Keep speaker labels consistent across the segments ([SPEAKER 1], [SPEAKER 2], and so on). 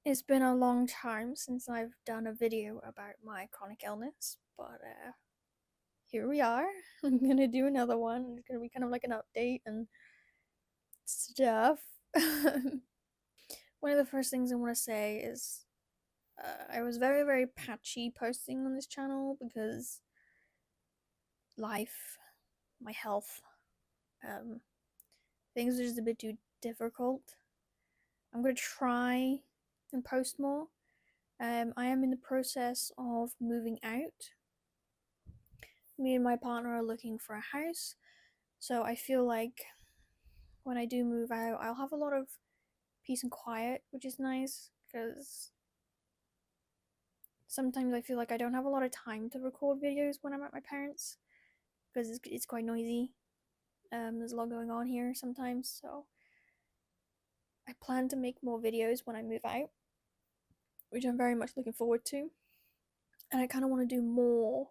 [SPEAKER 1] It's been a long time since I've done a video about my chronic illness, but here we are. I'm gonna do another one. It's gonna be kind of like an update and stuff. One of the first things I want to say is I was very, very patchy posting on this channel because life, my health, um, things are just a bit too difficult. I'm gonna try and post more. I am in the process of moving out. Me and my partner are looking for a house, so I feel like when I do move out, I'll have a lot of peace and quiet, which is nice because sometimes I feel like I don't have a lot of time to record videos when I'm at my parents because it's quite noisy. There's a lot going on here sometimes, so I plan to make more videos when I move out, which I'm very much looking forward to. And I kind of want to do more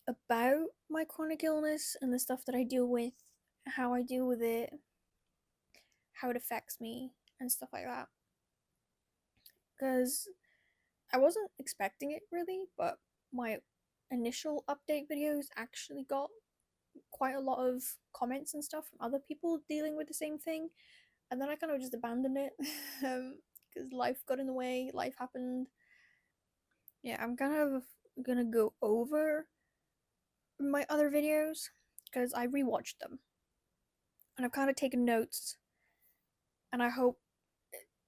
[SPEAKER 1] about my chronic illness and the stuff that I deal with, how I deal with it, how it affects me, and stuff like that. Because I wasn't expecting it really, but my initial update videos actually got quite a lot of comments and stuff from other people dealing with the same thing, and then I kind of just abandoned it because life got in the way, life happened. Yeah, I'm kind of gonna go over my other videos because I rewatched them and I've kind of taken notes, and I hope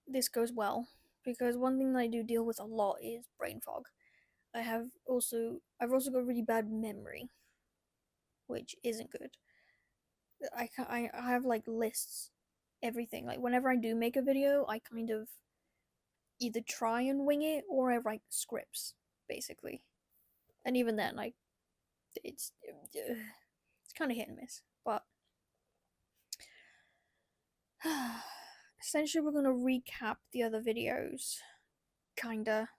[SPEAKER 1] this goes well because one thing that I do deal with a lot is brain fog. I've also got really bad memory, which isn't good. I have like lists, everything. Like whenever I do make a video, I kind of either try and wing it or I write scripts, basically. And even then, like it's kind of hit and miss. But essentially, we're gonna recap the other videos, kinda,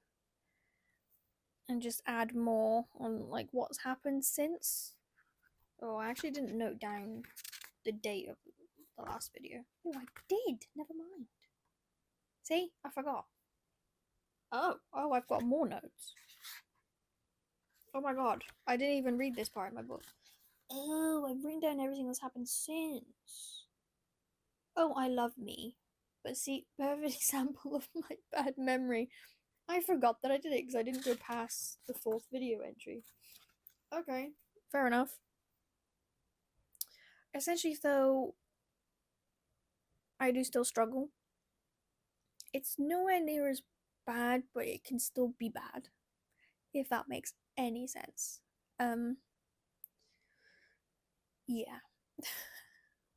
[SPEAKER 1] and just add more on like what's happened since. Oh, I actually didn't note down the date of the last video. Oh, I did. Never mind. See, I forgot. Oh, I've got more notes. Oh my god, I didn't even read this part of my book. Oh, I've written down everything that's happened since. Oh, I love me. But see, perfect example of my bad memory. I forgot that I did it because I didn't go past the fourth video entry. Okay, fair enough. Essentially, though, I do still struggle. It's nowhere near as bad, but it can still be bad, if that makes any sense. Um, yeah.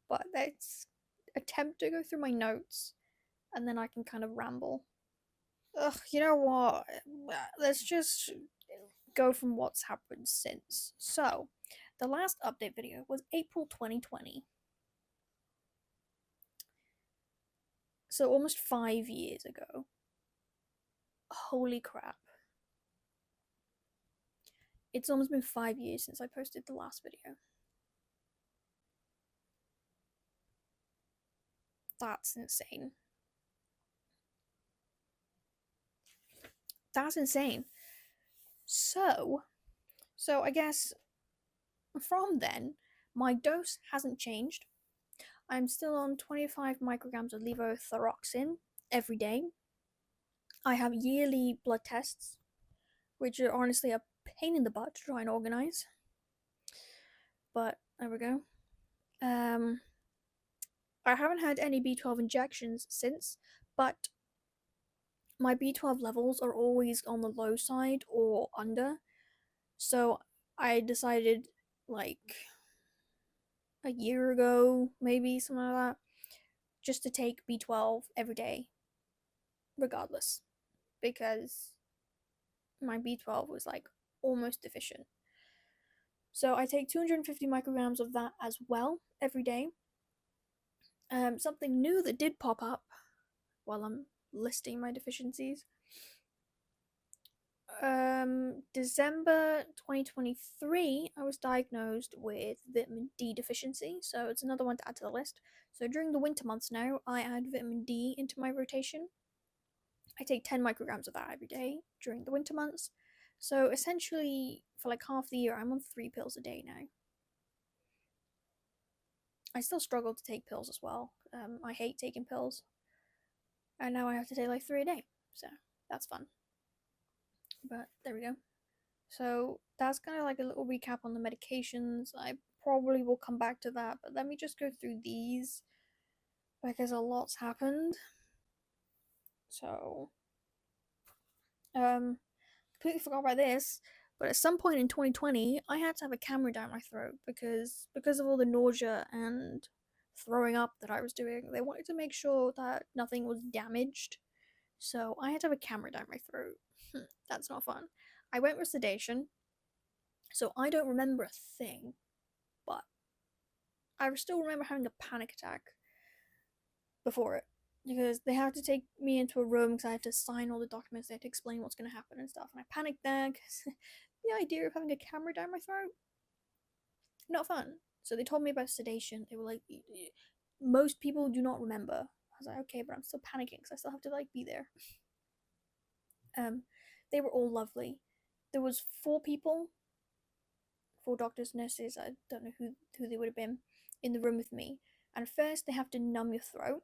[SPEAKER 1] But let's attempt to go through my notes and then I can kind of ramble. Ugh, you know what? Let's just go from what's happened since. So, the last update video was April 2020. So, almost 5 years ago. Holy crap. It's almost been 5 years since I posted the last video. That's insane. That's insane. So I guess from then, my dose hasn't changed. I'm still on 25 micrograms of levothyroxine every day. I have yearly blood tests, which are honestly a pain in the butt to try and organize. But there we go. I haven't had any B12 injections since, but my B12 levels are always on the low side or under. So I decided like a year ago, maybe something like that, just to take B12 every day, regardless, because my B12 was like almost deficient. So I take 250 micrograms of that as well every day. Something new that did pop up while I'm listing my deficiencies. December 2023, I was diagnosed with vitamin D deficiency, so it's another one to add to the list. So during the winter months now, I add vitamin D into my rotation. I take 10 micrograms of that every day during the winter months. So essentially, for like half the year, I'm on 3 pills a day now. I still struggle to take pills as well. I hate taking pills, and now I have to take like 3 a day, so that's fun. But there we go. So that's kind of like a little recap on the medications. I probably will come back to that, but let me just go through these because a lot's happened. So, completely forgot about this, but at some point in 2020, I had to have a camera down my throat because of all the nausea and throwing up that I was doing. They wanted to make sure that nothing was damaged, so I had to have a camera down my throat. That's not fun. I went with sedation, so I don't remember a thing, but I still remember having a panic attack before it because they had to take me into a room because I had to sign all the documents. They had to explain what's going to happen and stuff. And I panicked there because the idea of having a camera down my throat, not fun. So they told me about sedation. They were like, most people do not remember. I was like, okay, but I'm still panicking because I still have to like be there. They were all lovely. There was 4 people, 4 doctors, nurses. I don't know who they would have been in the room with me. And first they have to numb your throat.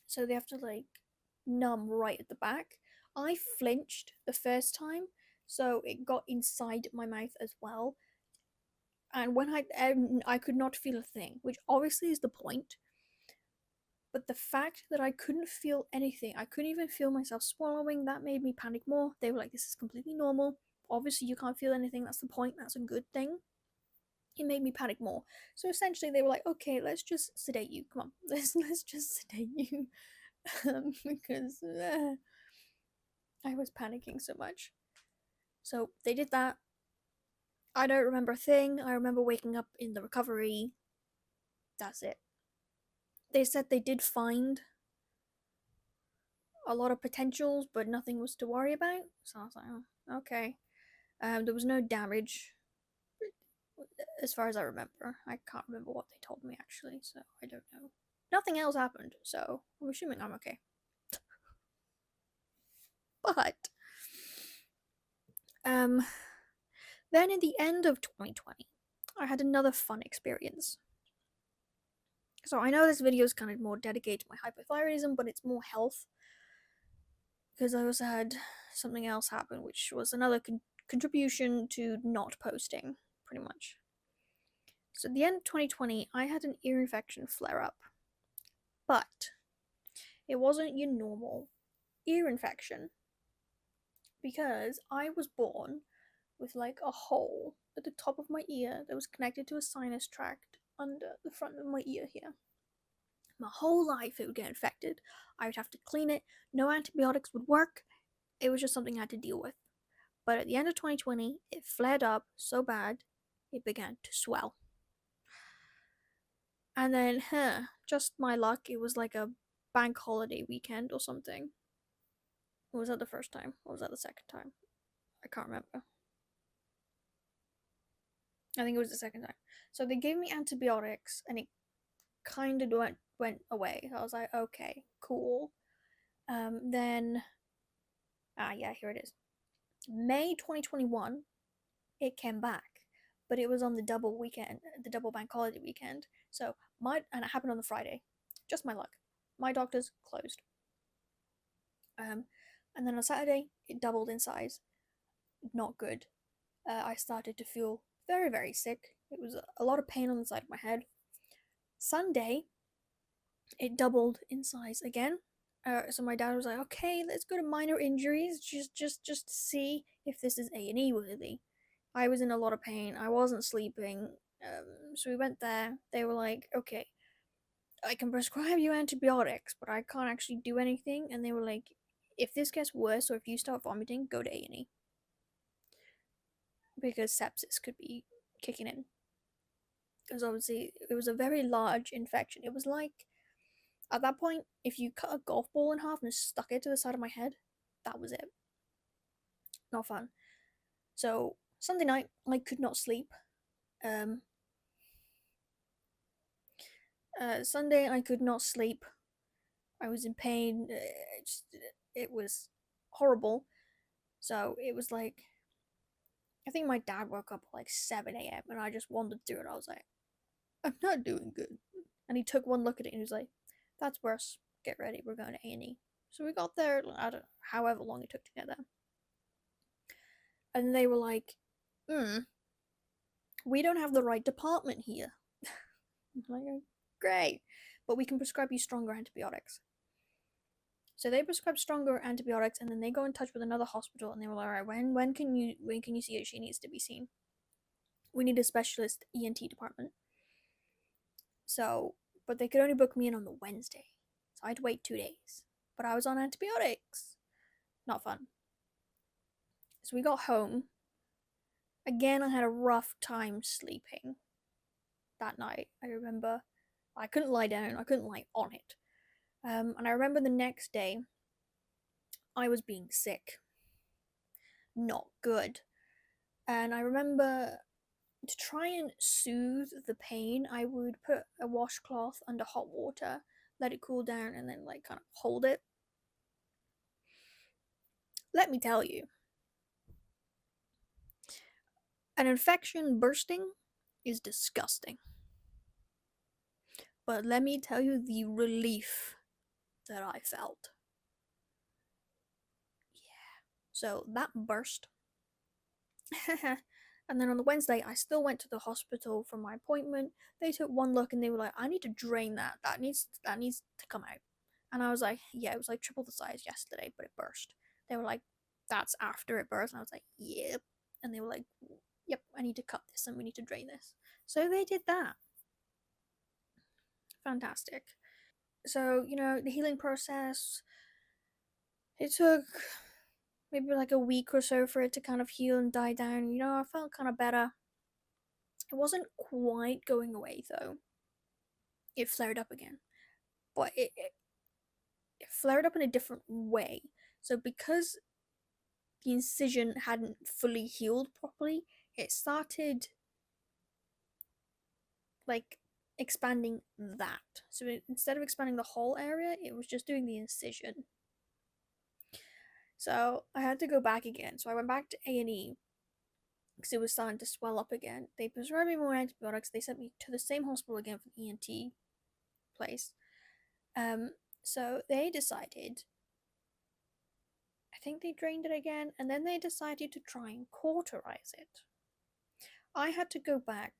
[SPEAKER 1] So they have to like numb right at the back. I flinched the first time, so it got inside my mouth as well. And when I could not feel a thing, which obviously is the point. But the fact that I couldn't feel anything, I couldn't even feel myself swallowing, that made me panic more. They were like, this is completely normal. Obviously, you can't feel anything. That's the point. That's a good thing. It made me panic more. So essentially, they were like, okay, let's just sedate you. Come on, let's just sedate you. Because I was panicking so much. So they did that. I don't remember a thing. I remember waking up in the recovery. That's it. They said they did find a lot of potentials, but nothing was to worry about. So I was like, oh, okay. There was no damage, as far as I remember. I can't remember what they told me actually, so I don't know. Nothing else happened, so I'm assuming I'm okay. But then at the end of 2020, I had another fun experience. So I know this video is kind of more dedicated to my hypothyroidism, but it's more health because I also had something else happen, which was another contribution to not posting, pretty much. So at the end of 2020, I had an ear infection flare up, but it wasn't your normal ear infection because I was born with like a hole at the top of my ear that was connected to a sinus tract under the front of my ear here. My whole life it would get infected. I would have to clean it. No antibiotics would work. It was just something I had to deal with. But at the end of 2020, it flared up so bad, it began to swell. And then, just my luck, it was like a bank holiday weekend or something. Or was that the first time? Or was that the second time? I can't remember. I think it was the second time. So they gave me antibiotics and it kind of went away. I was like, okay, cool. Then, yeah, here it is. May 2021, it came back, but it was on the double weekend, the double bank holiday weekend. So and it happened on the Friday. Just my luck. My doctor's closed. And then on Saturday, it doubled in size. Not good. I started to feel very, very sick. It was a lot of pain on the side of my head. Sunday, it doubled in size again. So my dad was like, "Okay, let's go to minor injuries, just to see if this is A&E worthy." I was in a lot of pain. I wasn't sleeping. So we went there. They were like, "Okay, I can prescribe you antibiotics, but I can't actually do anything." And they were like, "If this gets worse or if you start vomiting, go to A&E because sepsis could be kicking in." Because obviously it was a very large infection. It was like at that point, if you cut a golf ball in half and stuck it to the side of my head, that was it. Not fun. So Sunday night, I could not sleep. Um, Sunday, I could not sleep. I was in pain. It was horrible. So it was like, I think my dad woke up at like 7 a.m. and I just wandered through it. I was like, I'm not doing good. And he took one look at it and he was like, that's worse. Get ready. We're going to A&E. So we got there, I don't know, however long it took to get there. And they were like, we don't have the right department here. I'm like, "Oh, great. But we can prescribe you stronger antibiotics." So they prescribed stronger antibiotics, and then they go in touch with another hospital, and they were like, "All right, when can you see if she needs to be seen? We need a specialist ENT department." So, but they could only book me in on the Wednesday, so I had to wait 2 days. But I was on antibiotics. Not fun. So we got home. Again, I had a rough time sleeping that night. I remember I couldn't lie down. I couldn't lie on it. And I remember the next day, I was being sick. Not good. And I remember, to try and soothe the pain, I would put a washcloth under hot water, let it cool down, and then like kind of hold it. Let me tell you, an infection bursting is disgusting. But let me tell you the relief that I felt. Yeah. So that burst. And then on the Wednesday, I still went to the hospital for my appointment. They took one look and they were like, "I need to drain that. That needs to come out." And I was like, "Yeah, it was like triple the size yesterday, but it burst." They were like, "That's after it burst." And I was like, "Yep." And they were like, "Yep, I need to cut this and we need to drain this." So they did that. Fantastic. So, the healing process, it took maybe like a week or so for it to kind of heal and die down. I felt kind of better. It wasn't quite going away though. It flared up again, but it flared up in a different way. So because the incision hadn't fully healed properly, it started like expanding that. So instead of expanding the whole area, it was just doing the incision. So I had to go back again. So I went back to A&E because it was starting to swell up again. They prescribed me more antibiotics. They sent me to the same hospital again for the ENT place. Um, so they decided, I think they drained it again, and then they decided to try and cauterize it. I had to go back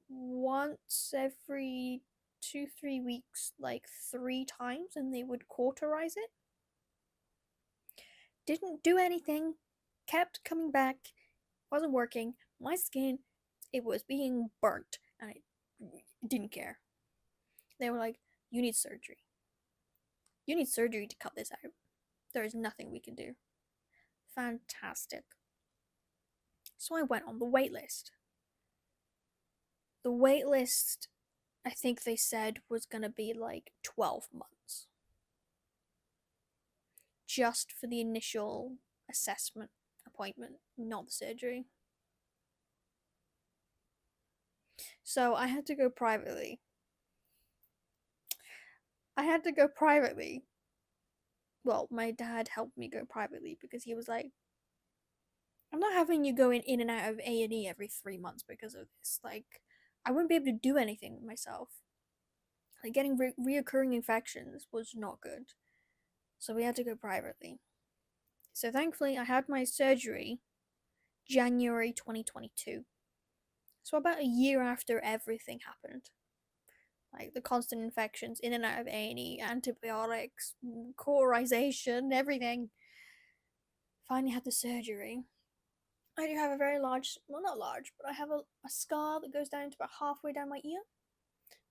[SPEAKER 1] once every 2-3 weeks, like 3 times, and they would cauterize it. Didn't do anything, kept coming back, wasn't working. My skin, it was being burnt, and I didn't care. They were like, "You need surgery. You need surgery to cut this out. There is nothing we can do." Fantastic. So I went on the wait list. The wait list, I think they said, was going to be like 12 months. Just for the initial assessment appointment, not the surgery. So I had to go privately. I had to go privately. Well, my dad helped me go privately because he was like, "I'm not having you going in and out of A&E every 3 months because of this. Like, I wouldn't be able to do anything myself. Like, getting reoccurring infections was not good. So we had to go privately. So thankfully, I had my surgery January 2022. So about a year after everything happened. Like the constant infections in and out of A&E, antibiotics, cauterization, everything. Finally had the surgery. I do have a very large, well, not large, but I have a scar that goes down to about halfway down my ear.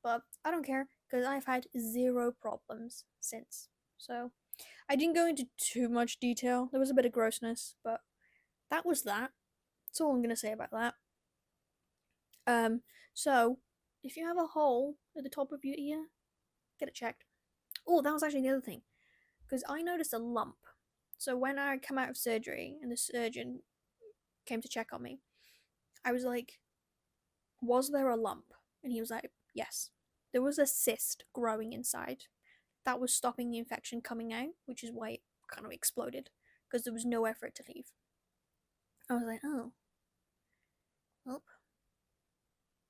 [SPEAKER 1] But I don't care because I've had zero problems since. So I didn't go into too much detail. There was a bit of grossness, but that was that. That's all I'm gonna say about that. Um, so if you have a hole at the top of your ear, get it checked. Oh, that was actually the other thing, because I noticed a lump So when I come out of surgery and the surgeon came to check on me, I was like, was there a lump? And he was like, yes. There was a cyst growing inside that was stopping the infection coming out, which is why it kind of exploded because there was nowhere for it to leave. I was like, oh, well,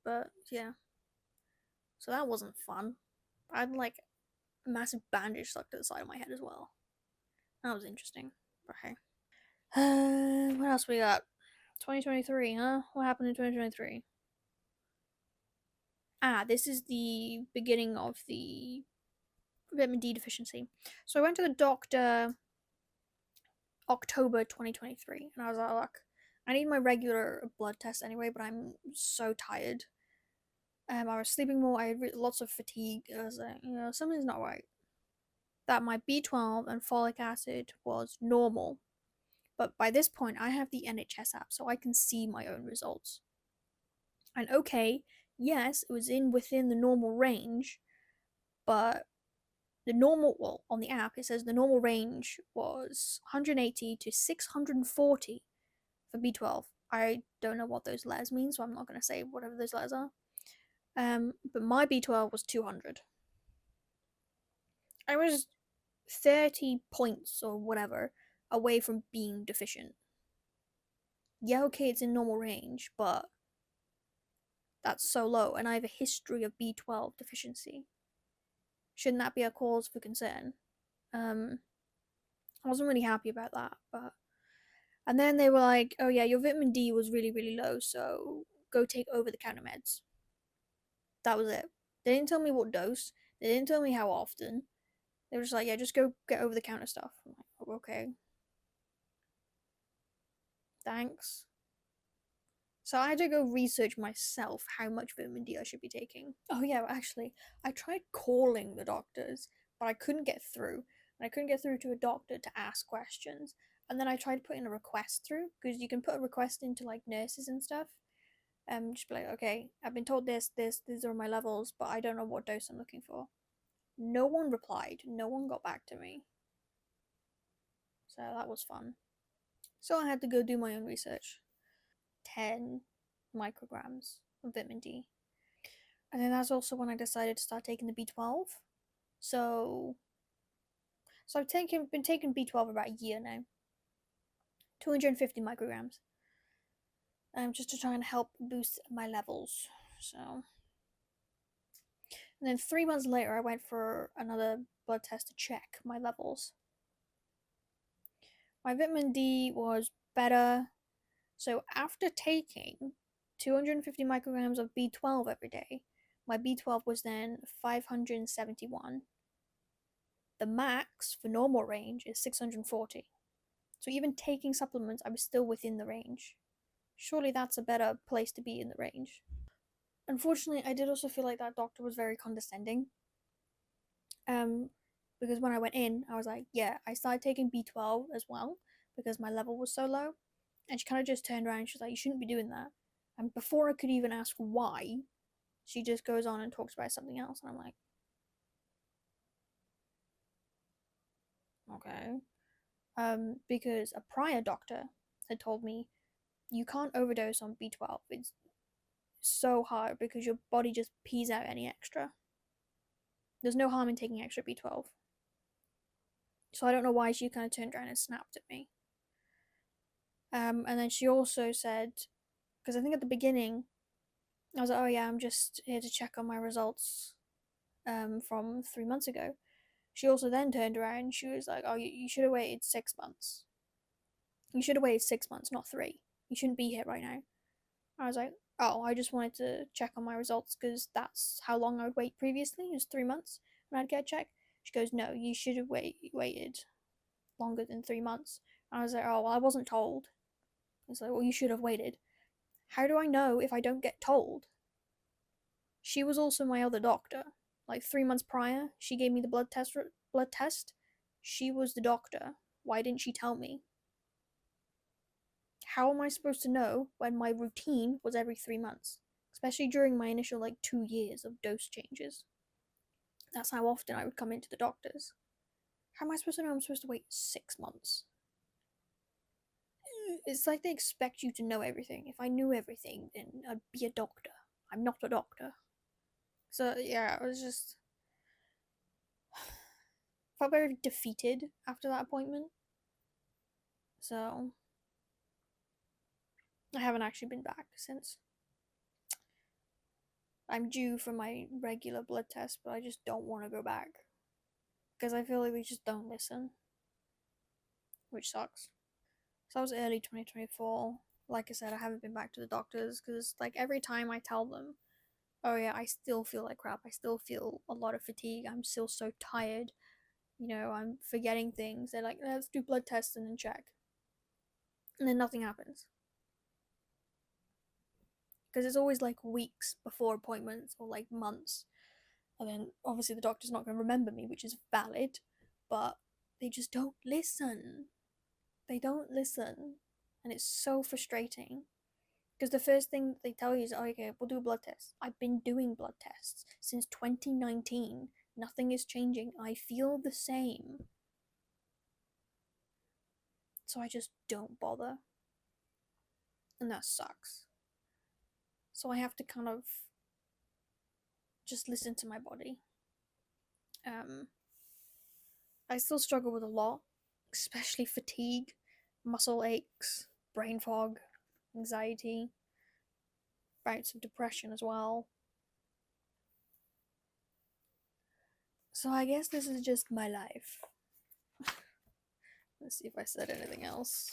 [SPEAKER 1] but yeah. So that wasn't fun. I had like a massive bandage stuck to the side of my head as well. That was interesting. Okay. What else we got? 2023, huh? What happened in 2023? This is the beginning of the vitamin D deficiency. So I went to the doctor October 2023, and I was like, look, I need my regular blood test anyway, but I'm so tired. I was sleeping more. I had lots of fatigue. I was like, something's not right. That my B12 and folic acid was normal, but by this point, I have the NHS app, so I can see my own results. And okay, yes, it was in within the normal range, but the normal, well, on the app it says the normal range was 180 to 640 for B12. I don't know what those letters mean, so I'm not going to say whatever those letters are. But my B12 was 200. I was 30 points or whatever away from being deficient. Yeah, okay, it's in normal range, but that's so low, and I have a history of B12 deficiency. Shouldn't that be a cause for concern? I wasn't really happy about that, but and then they were like, "Oh yeah, your vitamin D was really really low, so go take over the counter meds." That was it. They didn't tell me what dose. They didn't tell me how often. They were just like, "Yeah, just go get over the counter stuff." I'm like, oh, "Okay, thanks." So I had to go research myself how much vitamin D I should be taking. Oh yeah, actually, I tried calling the doctors, but I couldn't get through. And I couldn't get through to a doctor to ask questions. And then I tried putting a request through because you can put a request into like nurses and stuff. Just be like, okay, I've been told these are my levels, but I don't know what dose I'm looking for. No one replied. No one got back to me. So that was fun. So I had to go do my own research. 10 micrograms of vitamin D. And then that's also when I decided to start taking the B12. So I've been taking B12 about a year now. 250 micrograms. Just to try and help boost my levels. So and then 3 months later I went for another blood test to check my levels. My vitamin D was better. So after taking 250 micrograms of B12 every day, my B12 was then 571. The max for normal range is 640. So even taking supplements, I was still within the range. Surely that's a better place to be in the range. Unfortunately, I did also feel like that doctor was very condescending. Um, because when I went in, I was like, yeah, I started taking B12 as well because my level was so low. And she kind of just turned around and she's like, you shouldn't be doing that. And before I could even ask why, she just goes on and talks about something else. And I'm like, okay. Because a prior doctor had told me you can't overdose on B12. It's so hard because your body just pees out any extra. There's no harm in taking extra B12. So I don't know why she kind of turned around and snapped at me. And then she also said, because I think at the beginning, I was like, oh yeah, I'm just here to check on my results from 3 months ago. She also then turned around and she was like, oh, you should have waited 6 months. You should have waited 6 months, not 3. You shouldn't be here right now. I was like, oh, I just wanted to check on my results because that's how long I would wait previously. It was 3 months when I'd get a check. She goes, no, you should have waited longer than 3 months. And I was like, oh, well, I wasn't told. It's like, well, you should have waited. How do I know if I don't get told? She was also my other doctor. Like 3 months prior, she gave me the blood test. She was the doctor. Why didn't she tell me? How am I supposed to know when my routine was every 3 months? Especially during my initial 2 years of dose changes. That's how often I would come into the doctors. How am I supposed to know I'm supposed to wait 6 months? It's like they expect you to know everything. If I knew everything, then I'd be a doctor. I'm not a doctor. So yeah, I was just felt very defeated after that appointment. So I haven't actually been back since. I'm due for my regular blood test, but I just don't want to go back because I feel like they just don't listen, which sucks. So I was early 2024. Like I said, I haven't been back to the doctors because like every time I tell them, oh yeah, I still feel like crap. I still feel a lot of fatigue. I'm still so tired. I'm forgetting things. They're like, let's do blood tests and then check. And then nothing happens. Because it's always like weeks before appointments or like months. And then obviously the doctor's not going to remember me, which is valid, but they just don't listen. They don't listen. And it's so frustrating. Because the first thing they tell you is, oh, okay, we'll do a blood test. I've been doing blood tests since 2019. Nothing is changing. I feel the same. So I just don't bother. And that sucks. So I have to kind of just listen to my body. Um, I still struggle with a lot, especially fatigue, muscle aches, brain fog, anxiety, bouts of depression as well. So I guess this is just my life. Let's see if I said anything else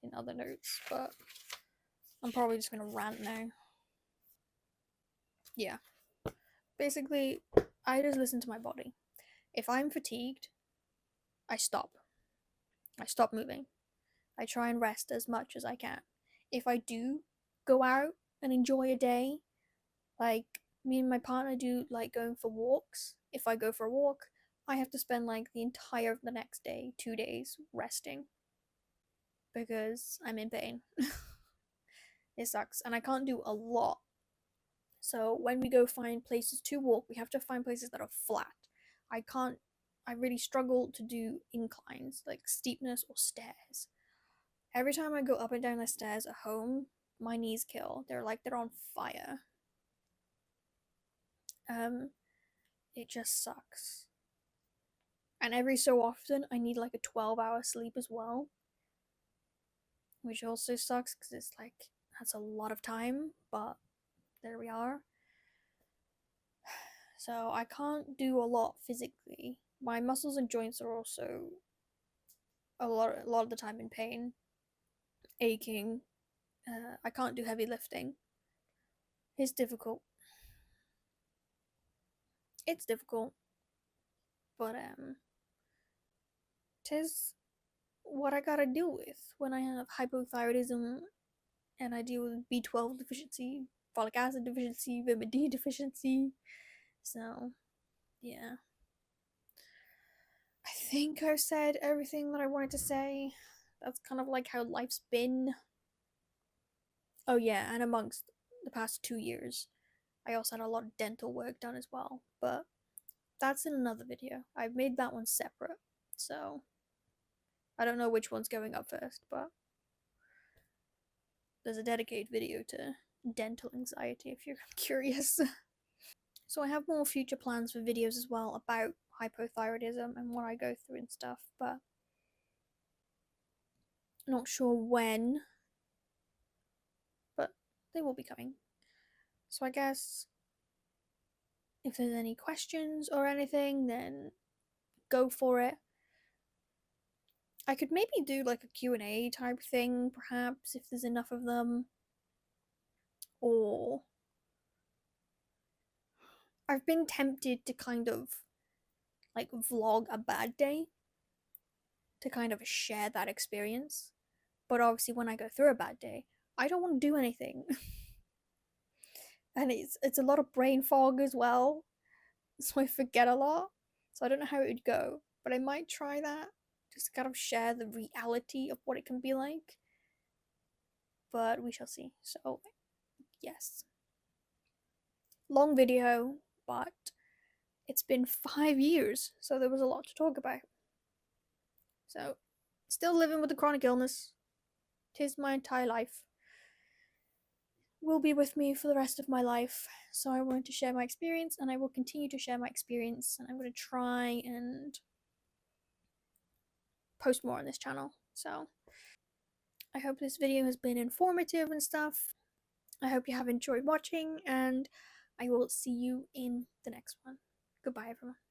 [SPEAKER 1] in other notes, but I'm probably just gonna rant now. Yeah. Basically, I just listen to my body. If I'm fatigued, I stop. I stop moving. I try and rest as much as I can. If I do go out and enjoy a day, like me and my partner do like going for walks. If I go for a walk, I have to spend like the entire of the next day, 2 days, resting because I'm in pain. It sucks. And I can't do a lot. So when we go find places to walk, we have to find places that are flat. I can't, I really struggle to do inclines, like steepness or stairs. Every time I go up and down the stairs at home, my knees kill. They're on fire. Um, it just sucks. And every so often, I need like a 12-hour sleep as well, which also sucks because it's like that's a lot of time. But there we are. So I can't do a lot physically. My muscles and joints are also a lot of the time in pain, aching. I can't do heavy lifting. It's difficult. It's difficult, but tis what I gotta deal with when I have hypothyroidism and I deal with B12 deficiency, folic acid deficiency, vitamin D deficiency. So, yeah. I think I've said everything that I wanted to say. That's kind of like how life's been. Oh, yeah, and amongst the past 2 years, I also had a lot of dental work done as well, but that's in another video. I've made that one separate, so I don't know which one's going up first, but there's a dedicated video to dental anxiety if you're curious. So I have more future plans for videos as well about hypothyroidism and what I go through and stuff, but not sure when, but they will be coming. So I guess if there's any questions or anything, then go for it. I could maybe do like a Q&A type thing, perhaps, if there's enough of them. Or I've been tempted to kind of like vlog a bad day to kind of share that experience. But obviously when I go through a bad day, I don't want to do anything. And it's a lot of brain fog as well. So I forget a lot. So I don't know how it would go. But I might try that. Just to kind of share the reality of what it can be like. But we shall see. So yes. Long video, but it's been 5 years, so there was a lot to talk about. So, still living with the chronic illness. 'tis my entire life. Will be with me for the rest of my life. So I wanted to share my experience, and I will continue to share my experience, and I'm going to try and post more on this channel. So I hope this video has been informative and stuff. I hope you have enjoyed watching, and I will see you in the next one. Goodbye, everyone.